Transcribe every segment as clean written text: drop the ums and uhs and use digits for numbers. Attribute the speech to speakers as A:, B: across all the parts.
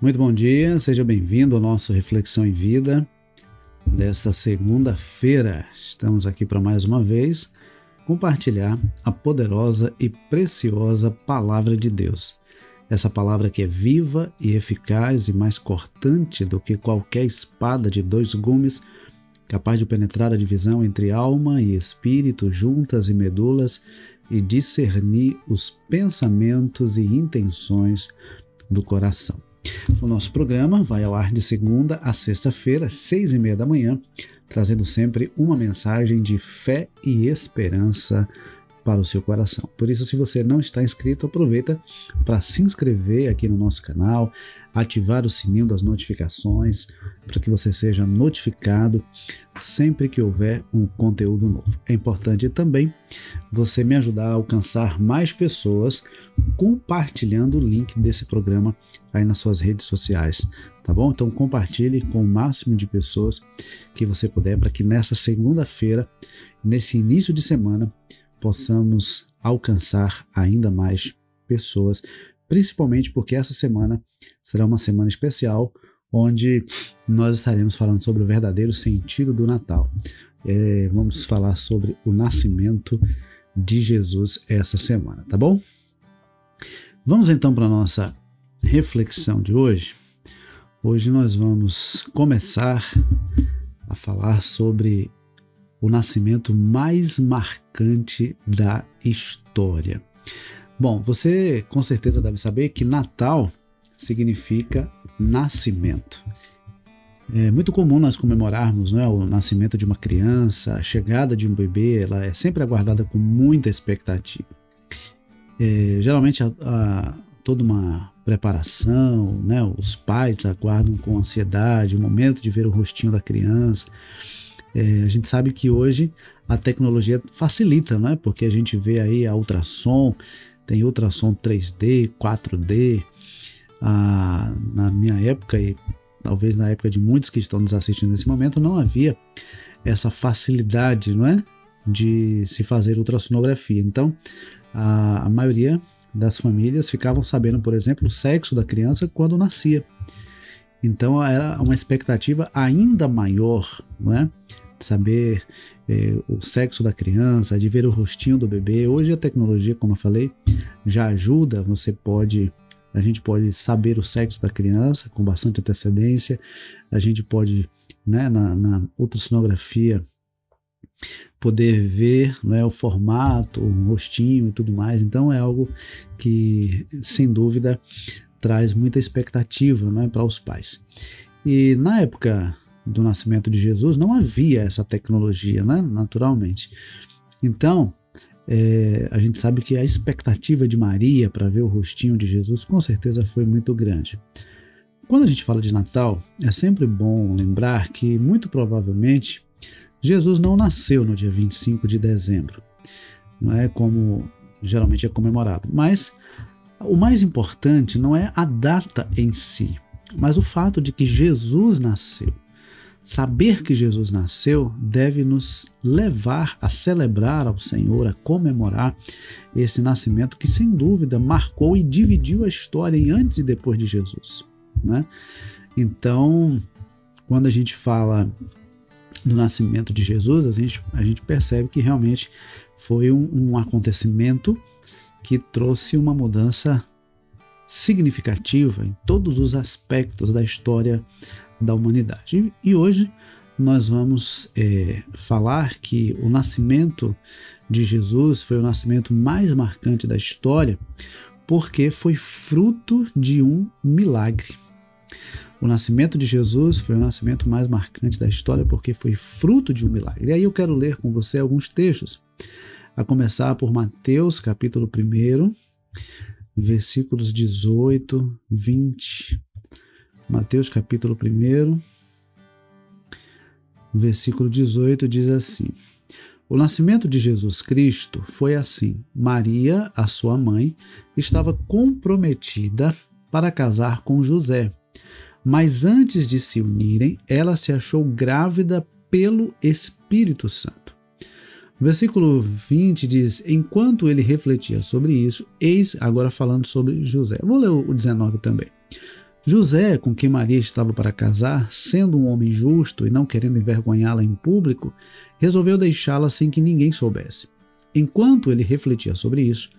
A: Muito bom dia, seja bem-vindo ao nosso Reflexão em Vida desta segunda-feira. Estamos aqui para mais uma vez compartilhar a poderosa e preciosa Palavra de Deus. Essa palavra que é viva e eficaz e mais cortante do que qualquer espada de dois gumes, capaz de penetrar a divisão entre alma e espírito, juntas e medulas, e discernir os pensamentos e intenções do coração. O nosso programa vai ao ar de segunda a sexta-feira, às 6h30 da manhã, trazendo sempre uma mensagem de fé e esperança para o seu coração. Por isso, se você não está inscrito, aproveita para se inscrever aqui no nosso canal, ativar o sininho das notificações, para que você seja notificado sempre que houver um conteúdo novo. É importante também você me ajudar a alcançar mais pessoas compartilhando o link desse programa aí nas suas redes sociais, tá bom? Então compartilhe com o máximo de pessoas que você puder, para que nessa segunda-feira, nesse início de semana, possamos alcançar ainda mais pessoas, principalmente porque essa semana será uma semana especial, onde nós estaremos falando sobre o verdadeiro sentido do Natal. Vamos falar sobre o nascimento de Jesus essa semana, tá bom? Vamos então para a nossa reflexão de hoje. Hoje nós vamos começar a falar sobre o nascimento mais marcante da história. Bom, você com certeza deve saber que Natal significa nascimento. É muito comum nós comemorarmos, né, o nascimento de uma criança, a chegada de um bebê, ela é sempre aguardada com muita expectativa. Geralmente há toda uma preparação, né, os pais aguardam com ansiedade o momento de ver o rostinho da criança. A gente sabe que hoje a tecnologia facilita, né? Porque a gente vê aí a ultrassom, tem ultrassom 3D, 4D. Na minha época, e talvez na época de muitos que estão nos assistindo nesse momento, não havia essa facilidade, não é? De se fazer ultrassonografia. Então, a maioria das famílias ficavam sabendo, por exemplo, o sexo da criança quando nascia. Então, era uma expectativa ainda maior, não é? Saber o sexo da criança, de ver o rostinho do bebê. Hoje a tecnologia, como eu falei, já ajuda. A gente pode saber o sexo da criança com bastante antecedência. A gente pode, né, na ultrassonografia, poder ver, né, o formato, o rostinho e tudo mais. Então é algo que, sem dúvida, traz muita expectativa, né, para os pais. E na época do nascimento de Jesus não havia essa tecnologia, né, naturalmente. Então, a gente sabe que a expectativa de Maria para ver o rostinho de Jesus com certeza foi muito grande. Quando a gente fala de Natal, é sempre bom lembrar que, muito provavelmente, Jesus não nasceu no dia 25 de dezembro, não é como geralmente é comemorado. Mas o mais importante não é a data em si, mas o fato de que Jesus nasceu. Saber que Jesus nasceu deve nos levar a celebrar ao Senhor, a comemorar esse nascimento que, sem dúvida, marcou e dividiu a história em antes e depois de Jesus, né? Então, quando a gente fala do nascimento de Jesus, a gente percebe que realmente foi um acontecimento que trouxe uma mudança significativa em todos os aspectos da história da humanidade. E hoje nós vamos falar que o nascimento de Jesus foi o nascimento mais marcante da história, porque foi fruto de um milagre. O nascimento de Jesus foi o nascimento mais marcante da história porque foi fruto de um milagre. E aí eu quero ler com você alguns textos, a começar por Mateus, capítulo 1, versículos 18, 20. Mateus, capítulo 1, versículo 18, diz assim: O nascimento de Jesus Cristo foi assim. Maria, a sua mãe, estava comprometida para casar com José. Mas antes de se unirem, ela se achou grávida pelo Espírito Santo. Versículo 20 diz: enquanto ele refletia sobre isso, eis, agora falando sobre José. Vou ler o 19 também. José, com quem Maria estava para casar, sendo um homem justo e não querendo envergonhá-la em público, resolveu deixá-la sem que ninguém soubesse. Enquanto ele refletia sobre isso,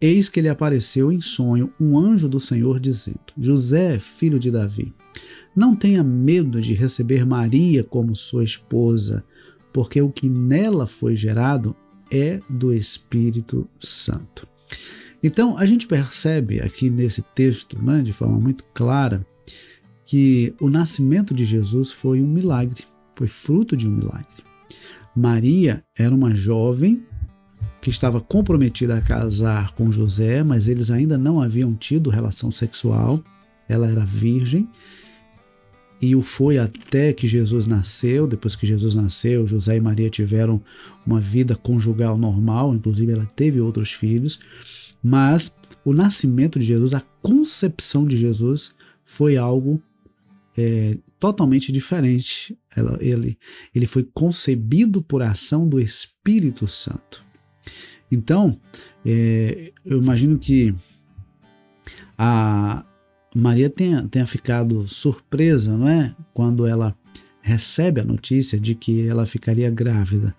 A: eis que lhe apareceu em sonho um anjo do Senhor dizendo: José, filho de Davi, não tenha medo de receber Maria como sua esposa, porque o que nela foi gerado é do Espírito Santo. Então, a gente percebe aqui nesse texto, né, de forma muito clara, que o nascimento de Jesus foi um milagre, foi fruto de um milagre. Maria era uma jovem que estava comprometida a casar com José, mas eles ainda não haviam tido relação sexual, ela era virgem, e o foi até que Jesus nasceu. Depois que Jesus nasceu, José e Maria tiveram uma vida conjugal normal, inclusive ela teve outros filhos, mas o nascimento de Jesus, a concepção de Jesus, foi algo totalmente diferente. Ele foi concebido por ação do Espírito Santo. Então, eu imagino que a Maria tenha ficado surpresa, não é? Quando ela recebe a notícia de que ela ficaria grávida.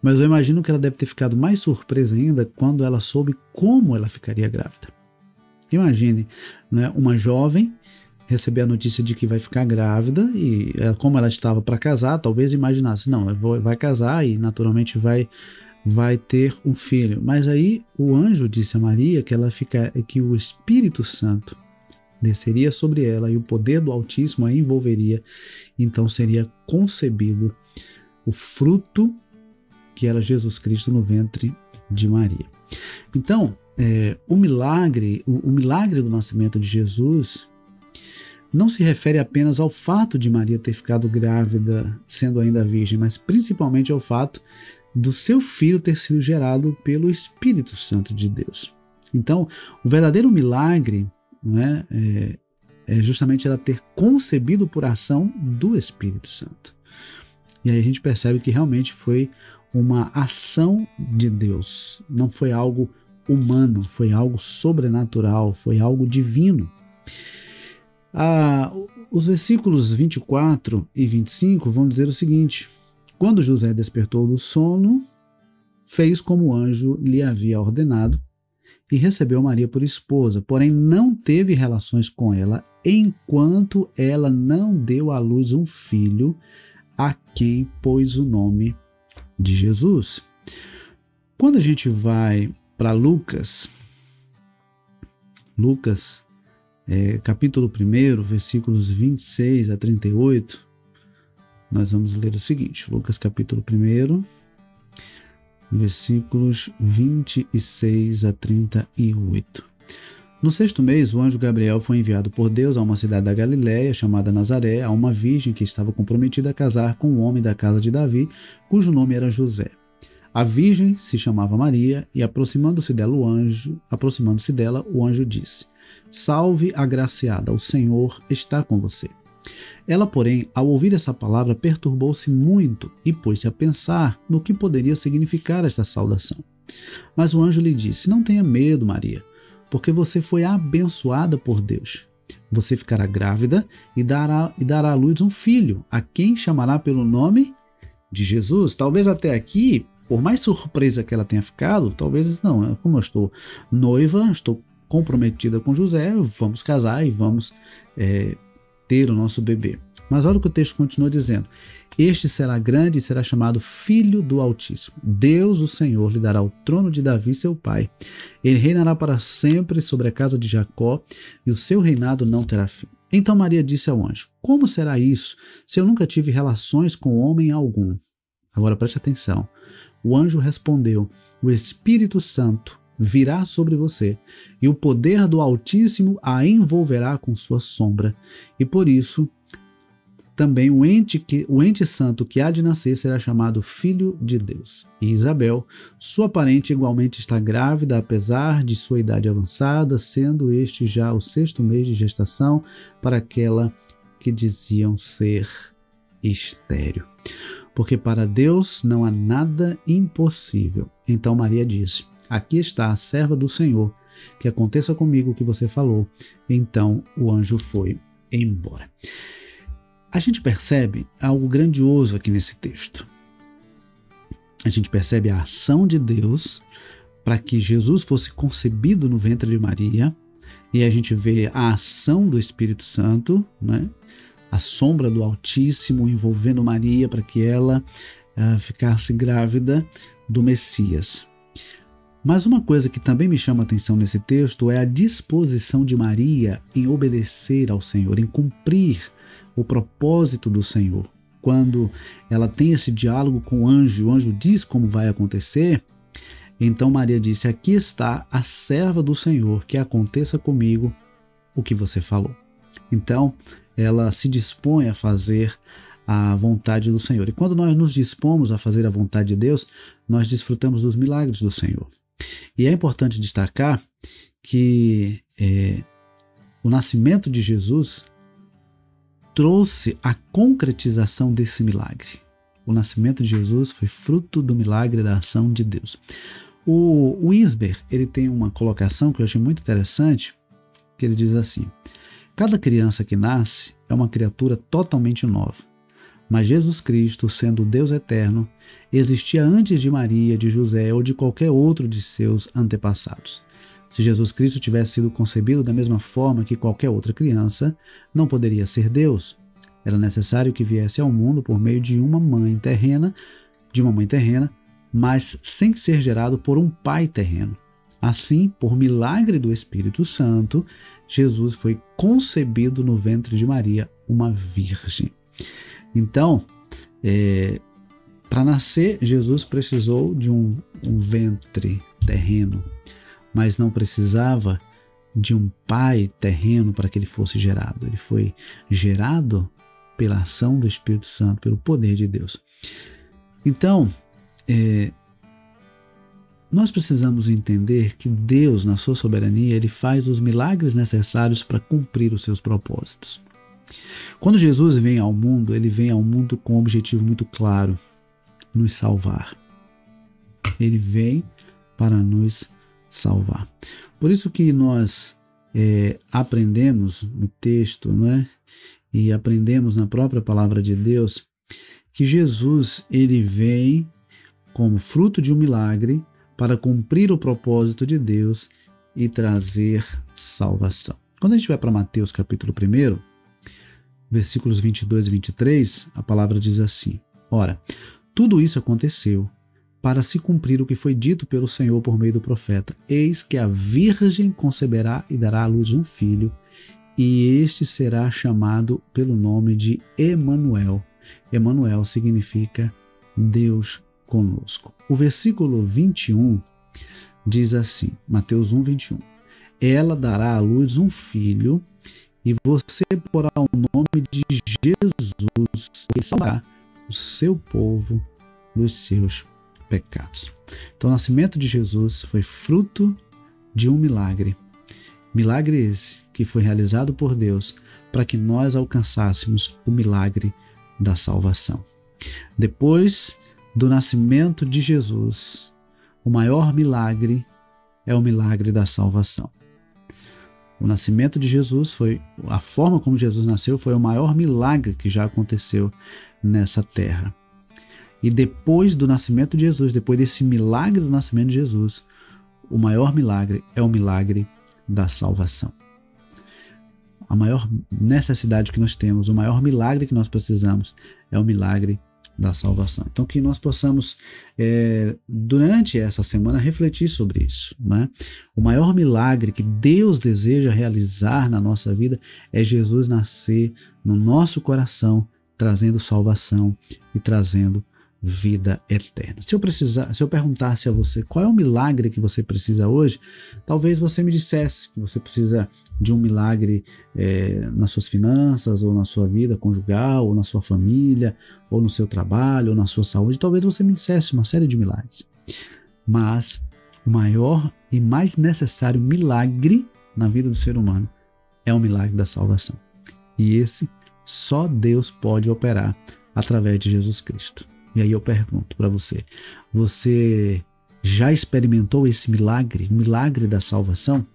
A: Mas eu imagino que ela deve ter ficado mais surpresa ainda quando ela soube como ela ficaria grávida. Imagine, né, uma jovem receber a notícia de que vai ficar grávida e como ela estava para casar, talvez imaginasse, não, vai casar e naturalmente vai ter um filho. Mas aí o anjo disse a Maria que o Espírito Santo desceria sobre ela e o poder do Altíssimo a envolveria, então seria concebido o fruto que era Jesus Cristo no ventre de Maria. Então, o milagre do nascimento de Jesus não se refere apenas ao fato de Maria ter ficado grávida sendo ainda virgem, mas principalmente ao fato do seu filho ter sido gerado pelo Espírito Santo de Deus. Então, o verdadeiro milagre, né, é justamente ela ter concebido por ação do Espírito Santo. E aí a gente percebe que realmente foi uma ação de Deus, não foi algo humano, foi algo sobrenatural, foi algo divino. Os versículos 24 e 25 vão dizer o seguinte: quando José despertou do sono, fez como o anjo lhe havia ordenado e recebeu Maria por esposa, porém não teve relações com ela enquanto ela não deu à luz um filho, a quem pôs o nome de Jesus. Quando a gente vai para Lucas, capítulo 1, versículos 26 a 38, nós vamos ler o seguinte: Lucas capítulo 1, versículos 26 a 38. No 6º mês, o anjo Gabriel foi enviado por Deus a uma cidade da Galiléia, chamada Nazaré, a uma virgem que estava comprometida a casar com um homem da casa de Davi, cujo nome era José. A virgem se chamava Maria, e aproximando-se dela, o anjo disse: Salve, agraciada, o Senhor está com você. Ela, porém, ao ouvir essa palavra, perturbou-se muito e pôs-se a pensar no que poderia significar esta saudação. Mas o anjo lhe disse: Não tenha medo, Maria, porque você foi abençoada por Deus. Você ficará grávida e dará à luz um filho, a quem chamará pelo nome de Jesus. Talvez até aqui, por mais surpresa que ela tenha ficado, talvez não, como eu estou noiva, estou comprometida com José, vamos casar e vamos ter o nosso bebê. Mas olha o que o texto continua dizendo: Este será grande e será chamado Filho do Altíssimo. Deus, o Senhor, lhe dará o trono de Davi, seu pai. Ele reinará para sempre sobre a casa de Jacó, e o seu reinado não terá fim. Então Maria disse ao anjo: Como será isso, se eu nunca tive relações com homem algum? Agora preste atenção. O anjo respondeu: O Espírito Santo virá sobre você, e o poder do Altíssimo a envolverá com sua sombra. E por isso, também o ente santo que há de nascer será chamado Filho de Deus. E Isabel, sua parente, igualmente está grávida, apesar de sua idade avançada, sendo este já o 6º mês de gestação para aquela que diziam ser estéril. Porque para Deus não há nada impossível. Então Maria disse: Aqui está a serva do Senhor, que aconteça comigo o que você falou. Então o anjo foi embora. A gente percebe algo grandioso aqui nesse texto. A gente percebe a ação de Deus para que Jesus fosse concebido no ventre de Maria, e a gente vê a ação do Espírito Santo, né? A sombra do Altíssimo envolvendo Maria para que ela ficasse grávida do Messias. Mas uma coisa que também me chama a atenção nesse texto é a disposição de Maria em obedecer ao Senhor, em cumprir o propósito do Senhor. Quando ela tem esse diálogo com o anjo diz como vai acontecer, então Maria disse: aqui está a serva do Senhor, que aconteça comigo o que você falou. Então ela se dispõe a fazer a vontade do Senhor. E quando nós nos dispomos a fazer a vontade de Deus, nós desfrutamos dos milagres do Senhor. E é importante destacar que o nascimento de Jesus trouxe a concretização desse milagre. O nascimento de Jesus foi fruto do milagre da ação de Deus. O Winsberg, ele tem uma colocação que eu achei muito interessante, que ele diz assim: cada criança que nasce é uma criatura totalmente nova, mas Jesus Cristo, sendo Deus eterno, existia antes de Maria, de José ou de qualquer outro de seus antepassados. Se Jesus Cristo tivesse sido concebido da mesma forma que qualquer outra criança, não poderia ser Deus. Era necessário que viesse ao mundo por meio de uma mãe terrena, mas sem ser gerado por um pai terreno. Assim, por milagre do Espírito Santo, Jesus foi concebido no ventre de Maria, uma virgem. Então, para nascer, Jesus precisou de um ventre terreno, mas não precisava de um pai terreno para que ele fosse gerado. Ele foi gerado pela ação do Espírito Santo, pelo poder de Deus. Então, nós precisamos entender que Deus, na sua soberania, ele faz os milagres necessários para cumprir os seus propósitos. Quando Jesus vem ao mundo, ele vem ao mundo com um objetivo muito claro: nos salvar. Ele vem para nos salvar. Por isso que nós aprendemos no texto, né, e aprendemos na própria palavra de Deus, que Jesus ele vem como fruto de um milagre para cumprir o propósito de Deus e trazer salvação. Quando a gente vai para Mateus capítulo 1, versículos 22 e 23, a palavra diz assim: ora, tudo isso aconteceu para se cumprir o que foi dito pelo Senhor por meio do profeta: eis que a virgem conceberá e dará à luz um filho, e este será chamado pelo nome de Emanuel. Emanuel significa Deus conosco. O versículo 21 diz assim, Mateus 1, 21. Ela dará à luz um filho, e você porá o nome de Jesus, que salvará o seu povo dos seus pecados. Então, o nascimento de Jesus foi fruto de um milagre. Milagre esse que foi realizado por Deus para que nós alcançássemos o milagre da salvação. Depois do nascimento de Jesus, o maior milagre é o milagre da salvação. O nascimento de Jesus foi, a forma como Jesus nasceu foi o maior milagre que já aconteceu nessa terra. E depois do nascimento de Jesus, depois desse milagre do nascimento de Jesus, o maior milagre é o milagre da salvação. A maior necessidade que nós temos, o maior milagre que nós precisamos é o milagre da salvação. Então, que nós possamos, durante essa semana, refletir sobre isso, né? O maior milagre que Deus deseja realizar na nossa vida é Jesus nascer no nosso coração, trazendo salvação e trazendo vida eterna. Se eu perguntasse a você qual é o milagre que você precisa hoje, talvez você me dissesse que você precisa de um milagre nas suas finanças, ou na sua vida conjugal, ou na sua família, ou no seu trabalho, ou na sua saúde. Talvez você me dissesse uma série de milagres. Mas o maior e mais necessário milagre na vida do ser humano é o milagre da salvação. E esse só Deus pode operar através de Jesus Cristo. E aí eu pergunto para você, você Já experimentou esse milagre, o milagre da salvação?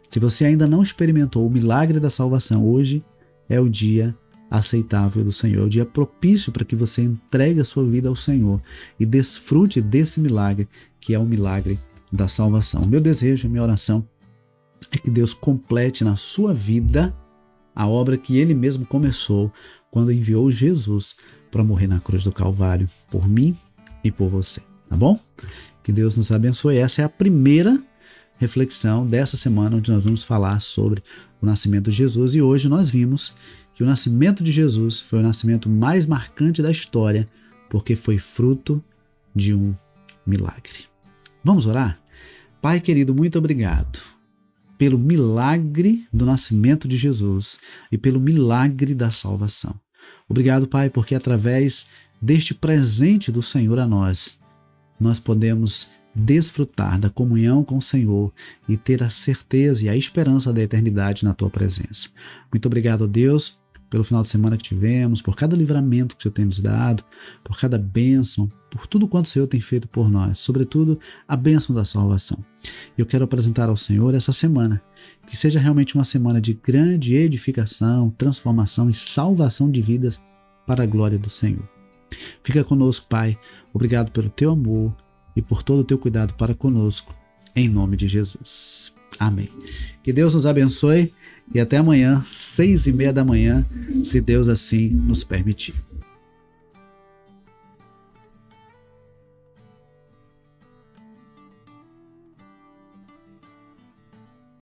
A: Se você ainda não experimentou o milagre da salvação, hoje é o dia aceitável do Senhor, é o dia propício para que você entregue a sua vida ao Senhor e desfrute desse milagre, que é o milagre da salvação. Meu desejo, minha oração é que Deus complete na sua vida a obra que Ele mesmo começou quando enviou Jesus para morrer na cruz do Calvário, por mim e por você, tá bom? Que Deus nos abençoe. Essa é a primeira reflexão dessa semana, onde nós vamos falar sobre o nascimento de Jesus, e hoje nós vimos que o nascimento de Jesus foi o nascimento mais marcante da história, porque foi fruto de um milagre. Vamos orar? Pai querido, muito obrigado pelo milagre do nascimento de Jesus e pelo milagre da salvação. Obrigado, Pai, porque através deste presente do Senhor a nós podemos desfrutar da comunhão com o Senhor e ter a certeza e a esperança da eternidade na Tua presença. Muito obrigado, Deus, pelo final de semana que tivemos, por cada livramento que o Senhor tem nos dado, por cada bênção, por tudo quanto o Senhor tem feito por nós, sobretudo a bênção da salvação. Eu quero apresentar ao Senhor essa semana, que seja realmente uma semana de grande edificação, transformação e salvação de vidas para a glória do Senhor. Fica conosco, Pai. Obrigado pelo Teu amor e por todo o Teu cuidado para conosco, em nome de Jesus. Amém. Que Deus nos abençoe e até amanhã, 6:30 da manhã, se Deus assim nos permitir.